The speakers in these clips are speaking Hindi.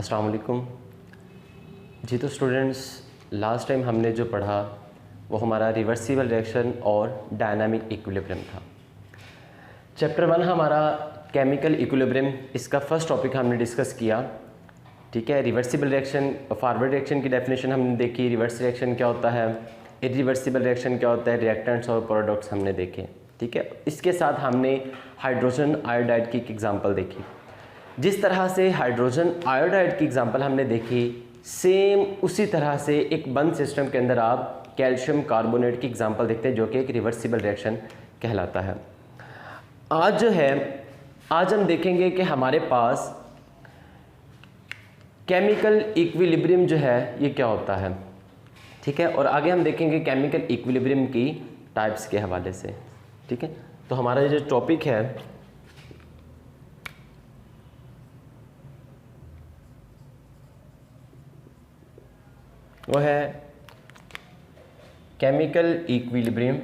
अस्सलाम वालेकुम जी। तो स्टूडेंट्स, लास्ट टाइम हमने जो पढ़ा वो हमारा रिवर्सिबल रिएक्शन और डायनामिक इक्विलिब्रियम था। चैप्टर 1 हमारा केमिकल इक्विलिब्रियम, इसका फर्स्ट टॉपिक हमने डिस्कस किया। ठीक है, रिवर्सिबल रिएक्शन, फॉरवर्ड रिएक्शन की डेफिनेशन हमने देखी, रिवर्स रिएक्शन क्या होता है, इरिवर्सिबल रिएक्शन क्या होता है, रिएक्टेंट्स और प्रोडक्ट्स हमने देखे। ठीक है, इसके साथ हमने हाइड्रोजन आयोडाइड की एक एग्जांपल देखी। जिस तरह से हाइड्रोजन आयोडाइड की एग्जांपल हमने देखी, सेम उसी तरह से एक बंद सिस्टम के अंदर आप कैल्शियम कार्बोनेट की एग्जांपल देखते हैं, जो कि एक रिवर्सिबल रिएक्शन कहलाता है। आज हम देखेंगे कि हमारे पास केमिकल इक्विलिब्रियम जो है ये क्या होता है। ठीक है, और आगे हम देखेंगे केमिकल इक्विलिब्रियम की टाइप्स के हवाले से। ठीक है, तो हमारा जो टॉपिक है वो है chemical equilibrium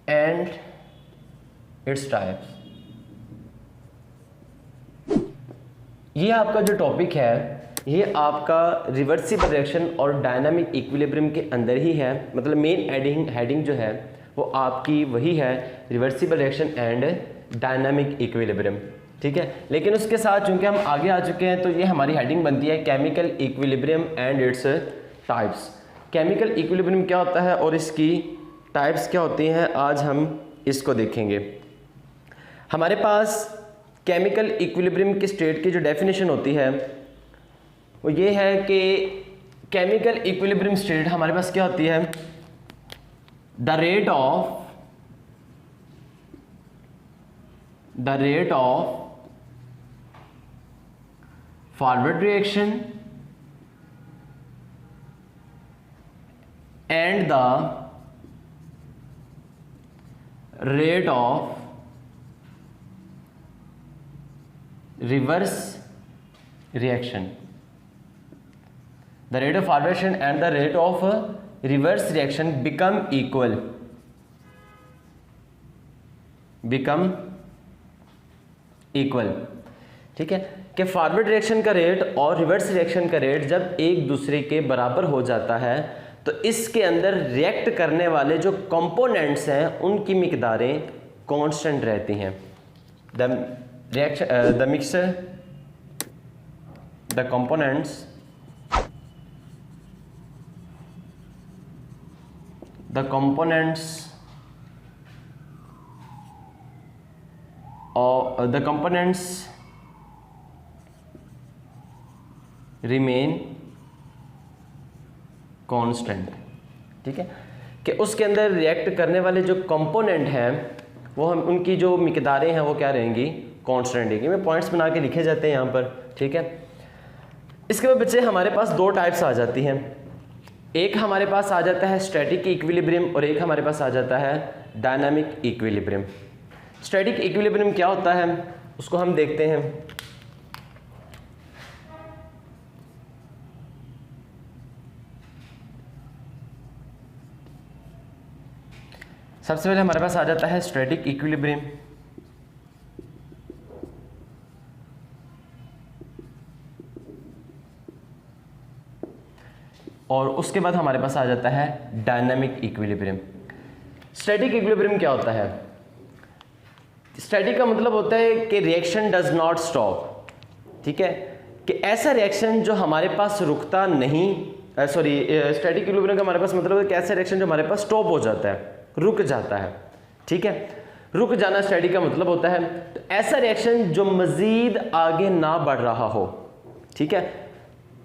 and its types. ये आपका जो टॉपिक है ये आपका रिवर्सिबल रिएक्शन और डायनामिक इक्विलिब्रियम के अंदर ही है। मतलब मेन हेडिंग जो है वो आपकी वही है, reversible reaction and dynamic equilibrium. ठीक है, लेकिन उसके साथ चूंकि हम आगे आ चुके हैं तो ये हमारी हेडिंग बनती है chemical equilibrium and its types. Chemical equilibrium क्या होता है और इसकी टाइप्स क्या होती हैं, आज हम इसको देखेंगे। हमारे पास केमिकल इक्विलिब्रियम की स्टेट की जो डेफिनेशन होती है वो ये है कि केमिकल इक्विलिब्रियम स्टेट हमारे पास क्या होती है, the rate of forward reaction and the rate of reverse reaction. The rate of forward reaction and the rate of reverse reaction become equal। ठीक है, कि फॉरवर्ड रिएक्शन का रेट और रिवर्स रिएक्शन का रेट जब एक दूसरे के बराबर हो जाता है तो इसके अंदर रिएक्ट करने वाले जो कंपोनेंट्स हैं उनकी मिकदारें कांस्टेंट रहती हैं। The components remain constant। ठीक है, कि उसके अंदर रिएक्ट करने वाले जो कंपोनेंट हैं वो हम उनकी जो मिकदारें हैं वो क्या रहेंगी, कांस्टेंट रहेंगी। मैं पॉइंट्स बना के लिखे जाते हैं यहाँ पर। ठीक है, इसके बाद बच्चे हमारे पास दो टाइप्स आ जाती हैं। एक हमारे पास आ जाता है स्टैटिक इक्विलिब्रियम और एक हमारे पास आ जाता है डायनामिक इक्विलिब्रियम। स्टैटिक इक्विलिब्रियम क्या होता है उसको हम देखते हैं। सबसे पहले हमारे पास आ जाता है स्टैटिक इक्विलिब्रियम। और उसके बाद हमारे पास आ जाता है डायनामिक इक्विलिब्रियम। स्टैटिक इक्विलिब्रियम क्या होता है? स्टैटिक का मतलब होता है कि रिएक्शन डज नॉट स्टॉप। ठीक है, कि ऐसा रिएक्शन जो हमारे पास रुकता नहीं, स्टैटिक इक्विलिब्रियम का हमारे पास मतलब है कि ऐसा रिएक्शन जो हमारे पास स्टॉप हो जाता है, रुक जाता है। ठीक है, रुक जाना स्टैटिक का मतलब होता है। तो ऐसा रिएक्शन जो मजीद आगे ना बढ़ रहा हो। ठीक है,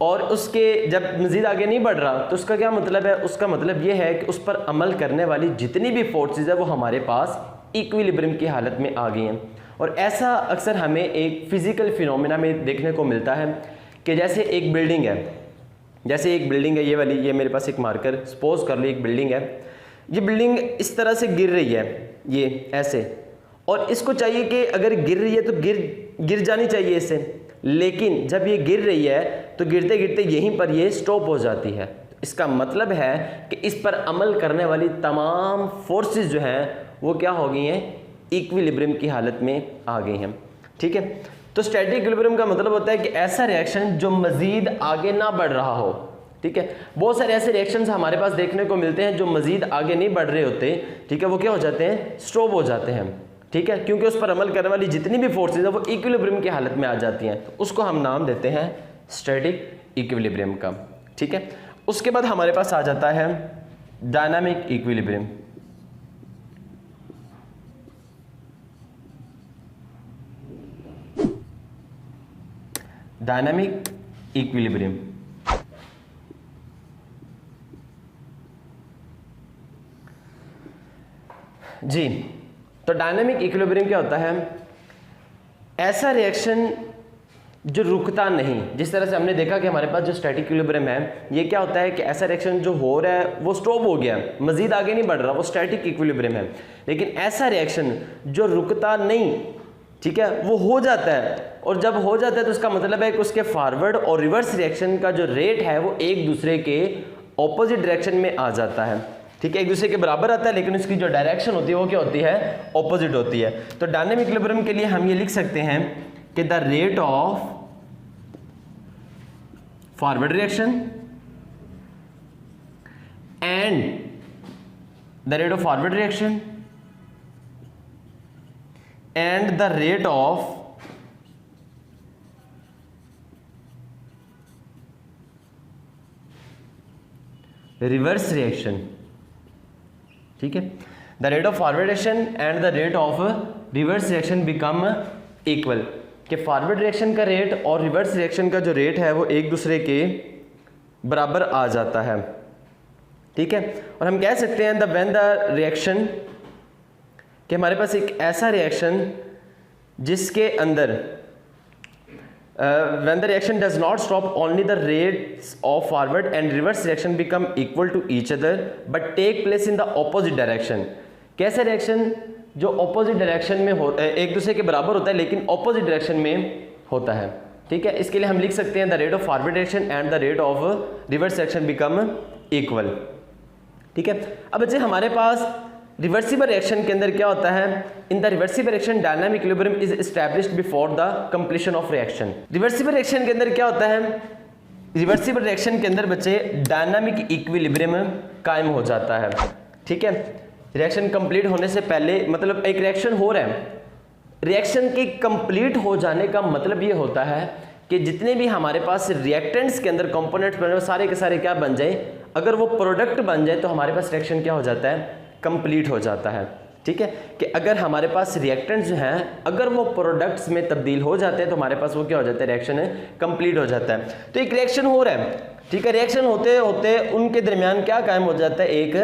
और उसके जब मजीद आगे नहीं बढ़ रहा तो उसका क्या मतलब है, उसका मतलब ये है कि उस पर अमल करने वाली जितनी भी फोर्सेस है वो हमारे पास इक्विलिब्रियम की हालत में आ गई हैं। और ऐसा अक्सर हमें एक फिजिकल फिनोमेना में देखने को मिलता है कि जैसे एक बिल्डिंग है, ये वाली, ये मेरे पास एक मार्कर, सपोज कर लो एक बिल्डिंग है, ये बिल्डिंग इस तरह से गिर रही है, ये ऐसे, और इसको चाहिए कि अगर गिर रही है तो गिर जानी चाहिए इससे, लेकिन जब ये गिर रही है तो गिरते गिरते यहीं पर ये स्टॉप हो जाती है। इसका मतलब है कि इस पर अमल करने वाली तमाम फोर्सेस जो हैं वो क्या हो गई हैं, इक्विलिब्रियम की हालत में आ गई हैं। ठीक है, तो स्टैटिक इक्विलिब्रियम का मतलब होता है कि ऐसा रिएक्शन जो मजीद आगे ना बढ़ रहा हो। ठीक है, बहुत सारे ऐसे रिएक्शंस हमारे पास देखने को मिलते हैं जो मजीद आगे नहीं बढ़ रहे होते। ठीक है, वो क्या हो जाते हैं, स्टॉप हो जाते हैं। ठीक है, क्योंकि उस पर अमल करने वाली जितनी भी फोर्सेज है वो इक्विलिब्रियम की हालत में आ जाती हैं, तो उसको हम नाम देते हैं स्टैटिक इक्विलिब्रियम का। ठीक है, उसके बाद हमारे पास आ जाता है डायनामिक इक्विलिब्रियम। डायनामिक इक्विलिब्रियम जी, तो डायनामिक इक्विलिब्रियम क्या होता है, ऐसा रिएक्शन जो रुकता नहीं। जिस तरह से हमने देखा कि हमारे पास जो स्टैटिक इक्विलिब्रियम है ये क्या होता है कि ऐसा रिएक्शन जो हो रहा है वो स्टॉप हो गया, मजीद आगे नहीं बढ़ रहा, वो स्टैटिक इक्विलिब्रियम है। लेकिन ऐसा रिएक्शन जो रुकता नहीं, ठीक है, वो हो जाता है, और जब हो जाता है तो उसका मतलब है कि उसके फॉरवर्ड और रिवर्स रिएक्शन का जो रेट है वो एक दूसरे के ऑपोजिट डायरेक्शन में आ जाता है। ठीक है, एक दूसरे के बराबर आता है लेकिन उसकी जो डायरेक्शन होती है वो क्या होती है, ऑपोजिट होती है। तो डायनामिक इक्विलिब्रियम के लिए हम ये लिख सकते हैं कि the rate of forward reaction and the rate of forward reaction and the rate of reverse reaction. ठीक है, the rate of forward reaction and the rate of reverse reaction become equal, कि फॉरवर्ड रिएक्शन का रेट और रिवर्स रिएक्शन का जो रेट है वो एक दूसरे के बराबर आ जाता है। ठीक है, और हम कह सकते हैं द व्हेन द रिएक्शन, कि हमारे पास एक ऐसा रिएक्शन जिसके अंदर when the reaction does not stop, only the rates of forward and reverse reaction become equal to each other but take place in the opposite direction। कैसा रिएक्शन जो ऑपोजिट डायरेक्शन में हो, एक दूसरे के बराबर होता है लेकिन ऑपोजिट डायरेक्शन में होता है। ठीक है, इसके लिए हम लिख सकते हैं the rate of forward reaction and the rate of reverse reaction become equal. ठीक है, अब बच्चे हमारे पास रिवर्सिबल रिएक्शन के अंदर क्या होता है, in the reversible reaction dynamic equilibrium is established before the completion of reaction. Reversible reaction के अंदर क्या होता है, रिवर्सिबल रिएक्शन के अंदर बच्चे डायनामिक इक्विलिब्रियम कायम हो जाता है। ठीक है, रिएक्शन कंप्लीट होने से पहले, मतलब एक रिएक्शन हो रहा है, रिएक्शन के कंप्लीट हो जाने का मतलब ये होता है कि जितने भी हमारे पास रिएक्टेंट्स के अंदर कंपोनेंट्स बने वो सारे के सारे क्या बन जाए, अगर वो प्रोडक्ट बन जाए तो हमारे पास रिएक्शन क्या हो जाता है, कंप्लीट हो जाता है। ठीक है, कि अगर हमारे पास रिएक्टेंट्स जो हैं अगर वो प्रोडक्ट्स में तब्दील हो जाते हैं तो हमारे पास वो क्या हो जाता है, रिएक्शन है कंप्लीट हो जाता है। तो एक रिएक्शन हो रहा है, ठीक है, रिएक्शन होते होते उनके दरमियान क्या कायम हो जाता है, एक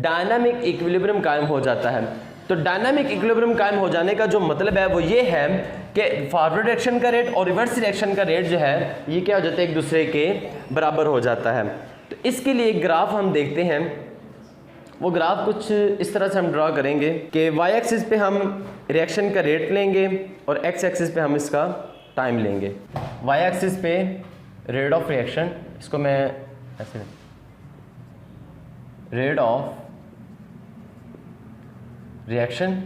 डायनामिक इक्विलिब्रियम कायम हो जाता है। तो डायनामिक इक्विलिब्रियम कायम हो जाने का जो मतलब है वो ये है कि फॉरवर्ड रिएक्शन का रेट और रिवर्स रिएक्शन का रेट जो है ये क्या हो जाता है, एक दूसरे के बराबर हो जाता है। तो इसके लिए एक ग्राफ हम देखते हैं, वो ग्राफ कुछ इस तरह से हम ड्रा करेंगे कि वाई एक्सिस पे हम रिएक्शन का रेट लेंगे और एक्स एक्सिस पे हम इसका टाइम लेंगे। वाई एक्सिस पे रेट ऑफ रिएक्शन, इसको मैं ऐसे, रेट ऑफ रिएक्शन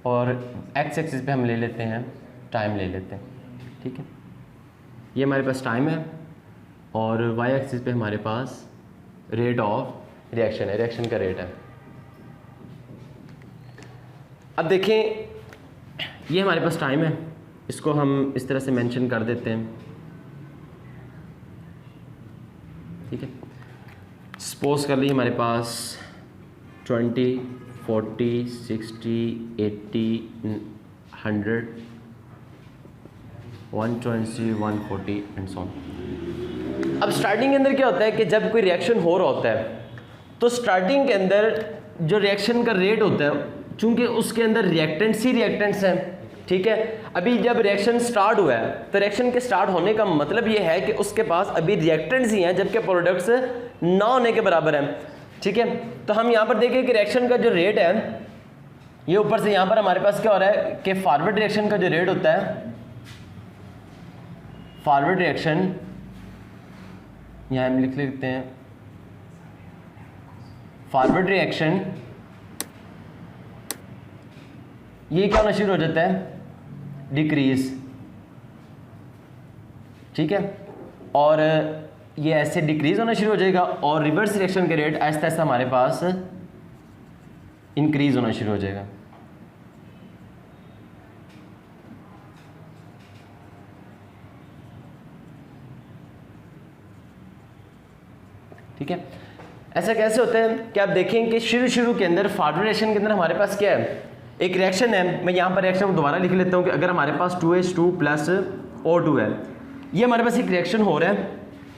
और एक्स एक्सिस पे हम ले लेते हैं टाइम ले लेते हैं। ठीक है, ये हमारे पास टाइम है और वाई एक्सिस पे हमारे पास रेट ऑफ रिएक्शन है, रिएक्शन का रेट है। अब देखें, ये हमारे पास टाइम है, इसको हम इस तरह से मेंशन कर देते हैं। ठीक है, सपोज कर लीजिए हमारे पास 20, 40, 60, 80, 100, 120, 140 एंड सो ऑन। अब स्टार्टिंग के अंदर क्या होता है कि जब कोई रिएक्शन हो रहा होता है तो स्टार्टिंग के अंदर जो रिएक्शन का रेट होता है, चूंकि उसके अंदर रिएक्टेंट्स ही रिएक्टेंट्स हैं, ठीक है, अभी जब रिएक्शन स्टार्ट हुआ है तो रिएक्शन के स्टार्ट होने का मतलब ये है कि उसके पास अभी रिएक्टेंट्स ही हैं जबकि प्रोडक्ट्स ना होने के बराबर हैं। ठीक है, तो हम यहाँ पर देखें कि रिएक्शन का जो रेट है ये ऊपर से यहाँ पर हमारे पास क्या हो रहा है कि फॉरवर्ड रिएक्शन का जो रेट होता है फॉरवर्ड रिएक्शन, यहाँ हम लिख लेते हैं फॉरवर्ड रिएक्शन, ये क्या होना शुरू हो जाता है, डिक्रीज, ठीक है, और ये ऐसे डिक्रीज होना शुरू हो जाएगा और रिवर्स रिएक्शन के रेट आहिस्ता आहिस्ता हमारे पास इंक्रीज होना शुरू हो जाएगा। ठीक है, ऐसा कैसे होता है कि आप देखें कि शुरू के अंदर फॉरवर्ड रिएक्शन के अंदर हमारे पास क्या है, एक रिएक्शन है, मैं यहाँ पर रिएक्शन दोबारा लिख लेता हूँ कि अगर हमारे पास 2H2 प्लस O2 है, ये हमारे पास एक रिएक्शन हो रहा है,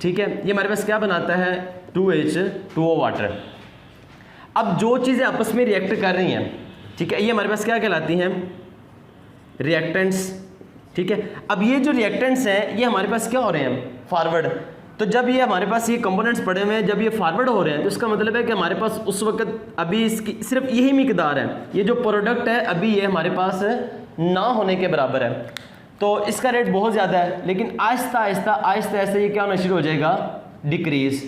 ठीक है, ये हमारे पास क्या बनाता है, 2H2O वाटर। अब जो चीज़ें आपस में रिएक्ट कर रही हैं, ठीक है, ये हमारे पास क्या कहलाती हैं, रिएक्टेंट्स, ठीक है। अब ये जो रिएक्टेंट्स हैं ये हमारे पास क्या हो रहे हैं, फॉरवर्ड। तो जब ये हमारे पास ये कंपोनेंट्स पड़े हुए हैं, जब ये फॉरवर्ड हो रहे हैं तो इसका मतलब है कि हमारे पास उस वक्त अभी इसकी सिर्फ यही मिकदार है, ये जो प्रोडक्ट है अभी ये हमारे पास ना होने के बराबर है, तो इसका रेट बहुत ज़्यादा है, लेकिन आहिस्ता आहिस्ता ये क्या होना शुरू हो जाएगा, डिक्रीज,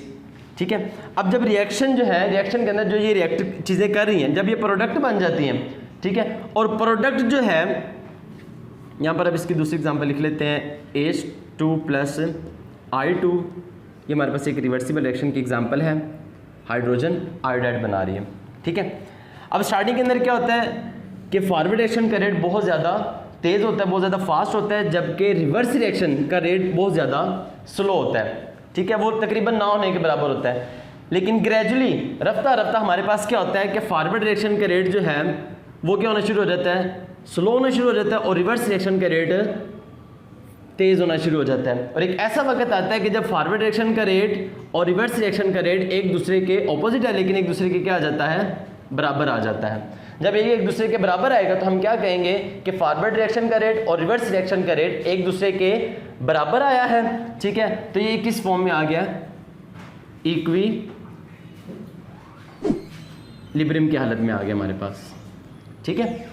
ठीक है। अब जब रिएक्शन जो है, रिएक्शन के अंदर जो ये रिएक्ट चीज़ें कर रही हैं, जब ये प्रोडक्ट बन जाती हैं, ठीक है, और प्रोडक्ट जो है यहाँ पर अब इसकी दूसरी एग्जांपल लिख लेते हैं, H2 प्लस I2, ये हमारे पास एक रिवर्सिबल रिएक्शन की एग्जांपल है, हाइड्रोजन आयोडाइड बना रही है, ठीक है। अब स्टार्टिंग के अंदर क्या होता है कि फॉरवर्ड रिएक्शन का रेट बहुत ज़्यादा तेज़ होता है, बहुत ज़्यादा फास्ट होता है, जबकि रिवर्स रिएक्शन का रेट बहुत ज़्यादा स्लो होता है, ठीक है, वो तकरीबन ना होने के बराबर होता है। लेकिन ग्रेजुअली रफ्ता रफ्ता हमारे पास क्या होता है कि फॉरवर्ड रिएक्शन का रेट जो है वो क्या होना शुरू हो जाता है, स्लो होना शुरू हो जाता है, और रिवर्स रिएक्शन का रेट तेज़ होना शुरू हो जाता है। और एक ऐसा वक्त आता है कि जब फॉरवर्ड रिएक्शन का रेट और रिवर्स रिएक्शन का रेट एक दूसरे के ऑपोजिट है, लेकिन एक दूसरे के क्या आ जाता है, बराबर आ जाता है। जब ये एक दूसरे के बराबर आएगा तो हम क्या कहेंगे कि फॉरवर्ड रिएक्शन का रेट और रिवर्स रिएक्शन का रेट एक दूसरे के बराबर आया है, ठीक है। तो ये किस फॉर्म में आ गया, इक्विलिब्रियम की हालत में आ गया हमारे पास, ठीक है।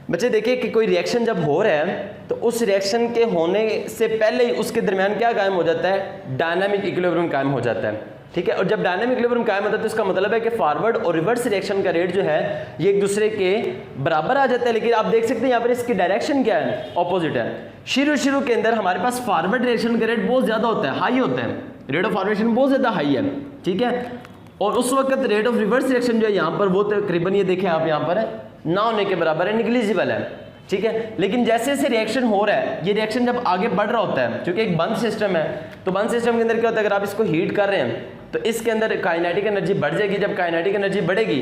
बच्चे देखिए कि कोई रिएक्शन जब हो रहा है तो उस रिएक्शन के होने से पहले ही उसके दरमियान क्या कायम हो जाता है, डायनामिक इक्विलिब्रियम कायम हो जाता है, ठीक है। और जब डायनामिक इक्विलिब्रियम कायम होता है तो इसका मतलब है कि फॉरवर्ड और रिवर्स रिएक्शन का रेट जो है ये एक दूसरे के बराबर आ जाता है। लेकिन आप देख सकते हैं यहाँ पर इसकी डायरेक्शन क्या है, ऑपोजिट है। शुरू के अंदर हमारे पास फॉरवर्ड रिएक्शन का रेट बहुत ज़्यादा होता है, हाई होता है, रेट ऑफ फॉरवर्डेशन बहुत ज़्यादा हाई है, ठीक है। और उस वक्त रेट ऑफ रिवर्स रिएक्शन जो है यहाँ पर वो तकरीबन ये देखें आप यहाँ पर ना होने के बराबर है, निग्लिजिबल है, ठीक है। लेकिन जैसे जैसे रिएक्शन हो रहा है, ये रिएक्शन जब आगे बढ़ रहा होता है, क्योंकि एक बंद सिस्टम है, तो बंद सिस्टम के अंदर क्या होता है, अगर आप इसको हीट कर रहे हैं तो इसके अंदर काइनेटिक एनर्जी बढ़ जाएगी। जब काइनेटिक एनर्जी बढ़ेगी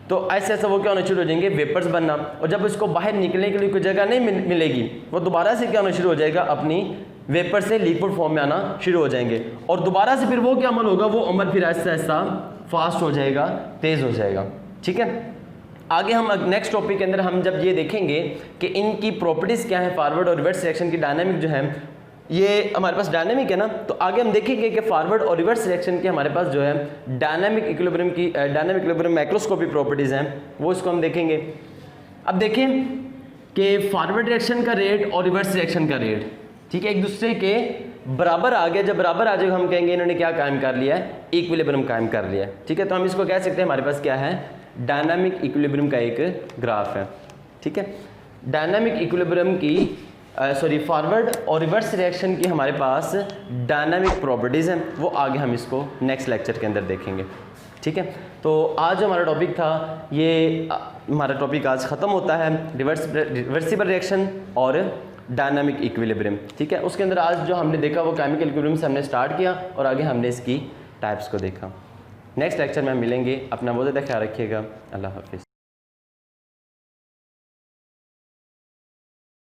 तो ऐसे ऐसा वो क्या होना शुरू हो जाएंगे, वेपर्स बनना, और जब इसको बाहर निकलने के लिए कोई जगह नहीं मिलेगी, वो दोबारा से क्या होना शुरू हो जाएगा, अपनी वेपर से लिक्विड फॉर्म में आना शुरू हो जाएंगे, और दोबारा से फिर वो क्या अमल होगा, वो अमल फिर ऐसा ऐसा फास्ट हो जाएगा, तेज़ हो जाएगा, ठीक है। आगे हम नेक्स्ट टॉपिक के अंदर हम जब ये देखेंगे कि इनकी प्रॉपर्टीज़ क्या है, फॉरवर्ड और रिवर्स रिएक्शन की डायनामिक जो है, ये हमारे पास डायनामिक है ना, तो आगे हम देखेंगे कि फॉरवर्ड और रिवर्स रिएक्शन की हमारे पास जो है डायनामिक इक्विलिब्रियम मैक्रोस्कोपिक प्रॉपर्टीज़ हैं, वो इसको हम देखेंगे। अब देखें कि फॉरवर्ड रिएक्शन का रेट और रिवर्स रिएक्शन का रेट, ठीक है, एक दूसरे के बराबर आ गया। जब बराबर आ जाएगा हम कहेंगे इन्होंने क्या कायम कर लिया है, इक्विलिब्रियम कायम कर लिया है, ठीक है। तो हम इसको कह सकते हैं हमारे पास क्या है, डायनामिक इक्विलिब्रियम का एक ग्राफ है, ठीक है। डायनामिक इक्विलिब्रियम की फॉरवर्ड और रिवर्स रिएक्शन की हमारे पास डायनामिक प्रॉपर्टीज़ हैं, वो आगे हम इसको नेक्स्ट लेक्चर के अंदर देखेंगे, ठीक है। तो आज हमारा टॉपिक था ये, हमारा टॉपिक आज ख़त्म होता है, रिवर्सिबल रिएक्शन और डायनामिक इक्विलिब्रियम, ठीक है। उसके अंदर आज जो हमने देखा वो केमिकल इक्विलिब्रियम से हमने स्टार्ट किया और आगे हमने इसकी टाइप्स को देखा। नेक्स्ट लेक्चर में हम मिलेंगे, अपना बहुत ज़्यादा ख्याल रखिएगा, अल्लाह हाफिज़।